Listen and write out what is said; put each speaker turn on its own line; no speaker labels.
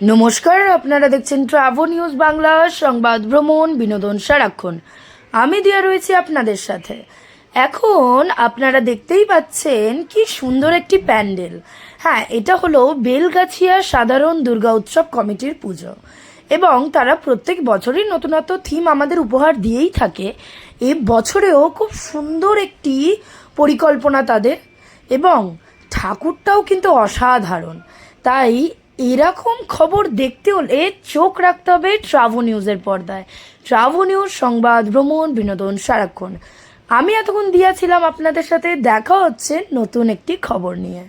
নমস্কার, আপনারা দেখছেন ট্রাভো নিউজ বাংলা, সংবাদ, ভ্রমণ, বিনোদন সারাক্ষণ। আমি দিয়া রয়েছি আপনাদের সাথে। এখন আপনারা দেখতেই পাচ্ছেন কি সুন্দর একটি প্যান্ডেল। হ্যাঁ, এটা হলো বেলগাছিয়া সাধারণ দুর্গা উৎসব কমিটির পুজো এবং তারা প্রত্যেক বছরই নতুনত্ব থিম আমাদের উপহার দিয়েই থাকে। এ বছরেও খুব সুন্দর একটি পরিকল্পনা তাদের এবং ঠাকুরটাও কিন্তু অসাধারণ। তাই এরকম খবর দেখতে হলে চোখ রাখতে হবে ট্রাভো নিউজের পর্দায়। ট্রাভো নিউজ, সংবাদ, ভ্রমণ, বিনোদন সারাক্ষণ। আমি এতক্ষণ দিয়েছিলাম আপনাদের সাথে। দেখা হচ্ছে নতুন একটি খবর নিয়ে।